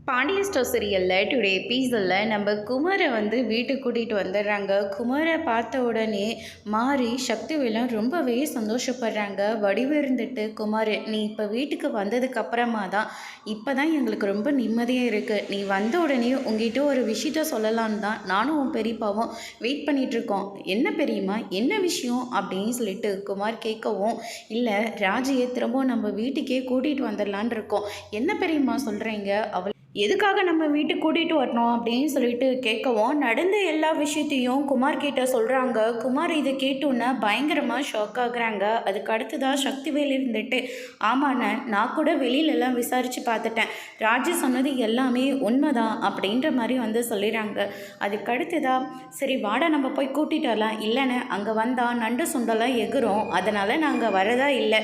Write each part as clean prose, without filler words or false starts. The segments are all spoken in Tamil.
பாண்டியன் ஸ்டோர் சீரியலில் டுடே எபிசோடில் நம்ம குமரை வீட்டுக்கு கூட்டிகிட்டு வந்துடுறாங்க. குமரை பார்த்த உடனே மாறி சக்திவேலும் ரொம்பவே சந்தோஷப்படுறாங்க. வடிவு இருந்துட்டு, குமார் நீ இப்போ வீட்டுக்கு வந்ததுக்கு அப்புறமா தான் இப்போ தான் எங்களுக்கு ரொம்ப நிம்மதியாக இருக்குது. நீ வந்த உடனே உங்ககிட்ட ஒரு விஷயத்த சொல்லலான்னு தான் நானும் உன் பெரியப்பாவும் வெயிட் பண்ணிகிட்ருக்கோம். என்ன பெரியம்மா, என்ன விஷயம் அப்படின்னு சொல்லிட்டு குமார் கேட்கவும், இல்லை ராஜியை திரும்பவும் நம்ம வீட்டுக்கே கூட்டிகிட்டு வந்துடலான் இருக்கோம். என்ன பெரியம்மா சொல்கிறீங்க? அவள் எதுக்காக நம்ம வீட்டுக்கு கூட்டிகிட்டு வரணும் அப்படின்னு சொல்லிட்டு கேட்கவும், நடந்த எல்லா விஷயத்தையும் குமார் கிட்ட சொல்கிறாங்க. குமார் இதை கேட்டோன்னே பயங்கரமாக ஷாக் ஆகுறாங்க. அதுக்கு அடுத்ததாக சக்திவேல் இருந்துட்டு, ஆமாண்ணே நான் கூட வெளியிலலாம் விசாரித்து பார்த்துட்டேன், ராஜு சொன்னது எல்லாமே உண்மைதான் அப்படின்ற மாதிரி சொல்லிடுறாங்க. அதுக்கு அடுத்ததாக சரி வாடா நம்ம போய் கூட்டிகிட்டு வரலாம். இல்லைண்ணே அங்கே வந்தால் நண்டு சுண்டெல்லாம் எகுரும், அதனால் நாங்கள் வரதா இல்லை.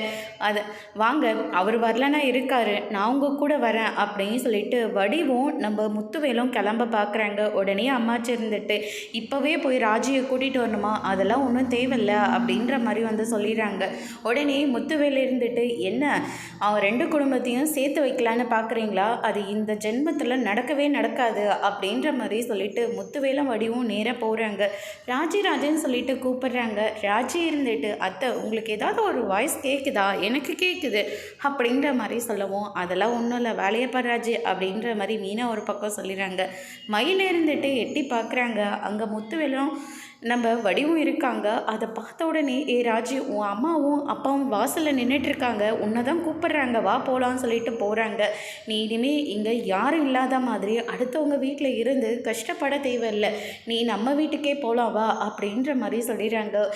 அதை வாங்க, அவர் வரலன்னா இருக்காரு, நான் உங்கள் கூட வரேன் அப்படின்னு சொல்லிட்டு வடிவும் நம்ம முத்துவேலும் கிளம்ப பார்க்குறாங்க. உடனே அம்மாச்சி இருந்துட்டு, இப்போவே போய் ராஜியை கூட்டிகிட்டு வரணுமா, அதெல்லாம் ஒன்றும் தேவையில்லை அப்படின்ற மாதிரி சொல்லிடுறாங்க. உடனே முத்துவேல் இருந்துட்டு, என்ன அவன் ரெண்டு குடும்பத்தையும் சேர்த்து வைக்கலான்னு பார்க்குறீங்களா, அது இந்த ஜென்மத்தில் நடக்கவே நடக்காது அப்படின்ற மாதிரி சொல்லிட்டு முத்துவேலும் வடிவும் நேராக போகிறாங்க. ராஜின்னு சொல்லிட்டு கூப்பிடுறாங்க. ராஜி இருந்துட்டு, அத்தை உங்களுக்கு ஏதாவது ஒரு வாய்ஸ் கேட்குதா, எனக்கு கேட்குது அப்படின்ற மாதிரி சொல்லவும், அதெல்லாம் ஒன்றும் இல்லை வேலையப்பா ராஜி அப்படின்ற மாதிரி மீனா ஒரு பக்கம் சொல்லிடுறாங்க. மயில இருந்துட்டு எட்டி பார்க்குறாங்க. அங்கே முத்துவேலும் நம்ம வடிவும் இருக்காங்க. அதை பார்த்த உடனே, ஏ ராஜி உன் அம்மாவும் அப்பாவும் வாசலில் நின்றுட்டுருக்காங்க, உன்னை தான் கூப்பிட்றாங்க, வா போகலான்னு சொல்லிட்டு போகிறாங்க. நீ இனிமேல் இங்கே யாரும் இல்லாத மாதிரி அடுத்தவங்க வீட்டில் இருந்து கஷ்டப்பட தேவையில்லை, நீ நம்ம வீட்டுக்கே போகலாம் வா அப்படின்ற மாதிரி சொல்லிடுறாங்க.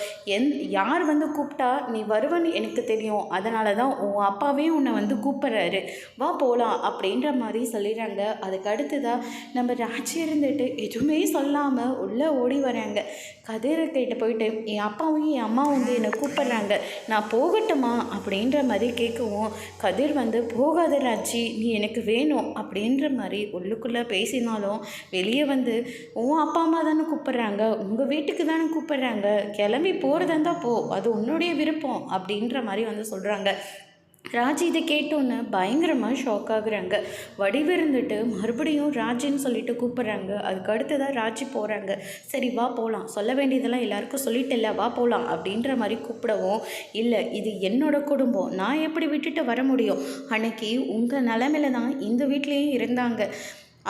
யார் கூப்பிட்டா நீ வருவன்னு எனக்கு தெரியும், அதனால தான் உன் அப்பாவே உன்னை கூப்பிட்றாரு, வா போகலாம் அப்படின்ற மாதிரி சொல்லிடுறாங்க. அதுக்கு அடுத்ததாக நம்ம ராஜி இருந்துட்டு எதுவுமே சொல்லாமல் உள்ளே ஓடி வராங்க. கதிர்கிட்ட போயிட்டு, என் அப்பாவும் என் அம்மா என்னை கூப்பிட்றாங்க, நான் போகட்டுமா அப்படின்ற மாதிரி கேட்கவும், கதிர் போகாத ராஜி, நீ எனக்கு வேணும் அப்படின்ற மாதிரி உள்ளுக்குள்ளே பேசினாலும் வெளியே உன் அப்பா அம்மா தானே கூப்பிட்றாங்க, உங்கள் வீட்டுக்கு தானே கூப்பிட்றாங்க, கிளம்பி போகிறதா இருந்தால் போ, அது உன்னுடைய விருப்பம் அப்படின்ற மாதிரி சொல்கிறாங்க. ராஜி இதை கேட்டோன்னு பயங்கரமாக ஷாக் ஆகுறாங்க. வடிவு இருந்துட்டு மறுபடியும் ராஜின்னு சொல்லிட்டு கூப்பிட்றாங்க. அதுக்கு அடுத்ததாக ராஜி போகிறாங்க. சரி வா போகலாம், சொல்ல வேண்டியதெல்லாம் எல்லாருக்கும் சொல்லிட்டல, வா போகலாம் அப்படின்ற மாதிரி கூப்பிடவும், இல்லை இது என்னோட குடும்பம், நான் எப்படி விட்டுட்டு வர முடியும், அன்னைக்கு உங்கள் நிலமையில தான் இந்த வீட்லேயும் இருந்தாங்க,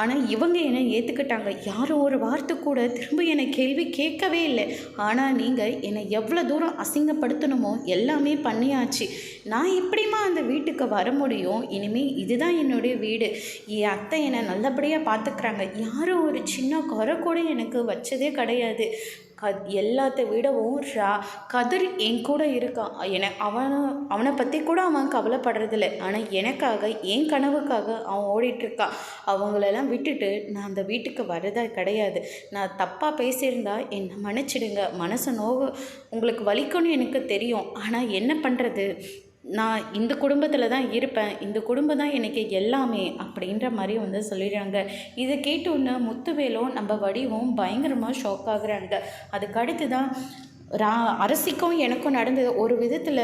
ஆனால் இவங்க என்னை ஏற்றுக்கிட்டாங்க, யாரும் ஒரு வார்த்தை கூட திரும்ப என்னை கேள்வி கேட்கவே இல்லை, ஆனால் நீங்கள் என்னை எவ்வளோ தூரம் அசிங்கப்படுத்தணுமோ எல்லாமே பண்ணியாச்சு, நான் எப்படிமா அந்த வீட்டுக்கு வர முடியும், இனிமேல் இதுதான் என்னுடைய வீடு, என் அத்தை என்னை நல்லபடியாக பார்த்துக்கிறாங்க, யாரும் ஒரு சின்ன குறை கூட எனக்கு வச்சதே கிடையாது, எல்லாத்த விடவும் கதிர் என் கூட இருக்கான், அவனை பற்றி கூட அவன் கவலைப்படுறதில்ல, ஆனால் எனக்காக என் கனவுக்காக அவன் ஓடிட்டுருக்கான், அவங்களெல்லாம் விட்டுட்டு நான் அந்த வீட்டுக்கு வரதா கிடையாது, நான் தப்பாக பேசியிருந்தா என்னை மன்னிச்சிடுங்க, மனசு நோவு உங்களுக்கு வலிக்கும்னு எனக்கு தெரியும், ஆனால் என்ன பண்ணுறது, நான் இந்த குடும்பத்தில் தான் இருப்பேன், இந்த குடும்பம் தான் எனக்கு எல்லாமே அப்படின்ற மாதிரி சொல்லிடுறாங்க. இதை கேட்டோன்னு முத்துவேலும் நம்ம வடிவும் பயங்கரமாக ஷாக் ஆகுறாங்க. அதுக்கு அடுத்து தான் அரசிக்கும் எனக்கும் நடந்தது ஒரு விதத்தில்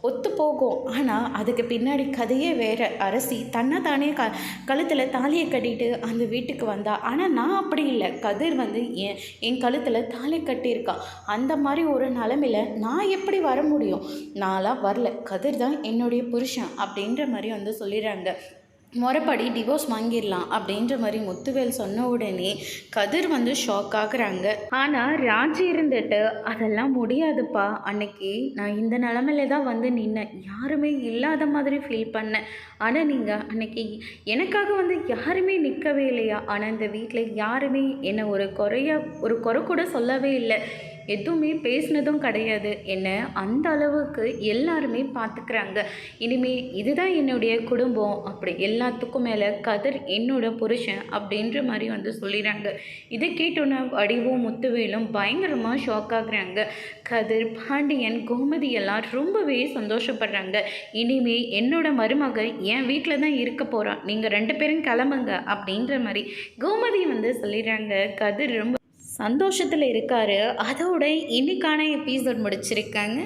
ஒத்து போகும், ஆனால் அதுக்கு பின்னாடி கதையே வேறு. அரசி தன்னை தானே கழுத்தில் தாலியை கட்டிட்டு அந்த வீட்டுக்கு வந்தா, ஆனால் நான் அப்படி இல்லை, கதிர் என் கழுத்தில் தாலி கட்டியிருக்கான், அந்த மாதிரி ஒரு நிலமையில் நான் எப்படி வர முடியும், நான்லாம் வரல, கதிர் தான் என்னுடைய புருஷன் அப்படின்ற மாதிரி சொல்லிடுறாங்க. முறைப்படி டிவோர்ஸ் வாங்கிடலாம் அப்படின்ற மாதிரி முத்துவேல் சொன்ன உடனே கதிர் ஷாக் ஆகுறாங்க. ஆனால் ராஜி இருந்துட்டு, அதெல்லாம் முடியாதுப்பா, அன்னைக்கு நான் இந்த நிலமையில தான் நின்னேன், யாருமே இல்லாத மாதிரி ஃபீல் பண்ணேன், ஆனால் நீங்கள் அன்னைக்கு எனக்காக யாருமே நிற்கவே இல்லையா, ஆனால் இந்த வீட்டில் யாருமே என்னை ஒரு குறை கூட சொல்லவே இல்லை, எதுவுமே பேசினதும் கிடையாது, என்னை அந்த அளவுக்கு எல்லாருமே பார்த்துக்கிறாங்க, இனிமேல் இதுதான் என்னுடைய குடும்பம், அப்படி எல்லாத்துக்கும் மேலே கதிர் என்னோட புருஷன் அப்படின்ற மாதிரி சொல்லிடுறாங்க. இதை கேட்டோன்னே வடிவும் முத்துவேலும் பயங்கரமாக ஷாக் ஆகுறாங்க. கதிர், பாண்டியன், கோமதி எல்லாம் ரொம்பவே சந்தோஷப்படுறாங்க. இனிமேல் என்னோட மருமக என் வீட்டில் தான் இருக்க போகிறான், நீங்கள் 2 பேரும் கிளம்புங்க அப்படின்ற மாதிரி கோமதி சொல்லிடுறாங்க. கதிர் ரொம்ப சந்தோஷத்தில் இருக்காரு. அதோட இன்னைக்கான எபிசோட் முடிச்சிருக்காங்க.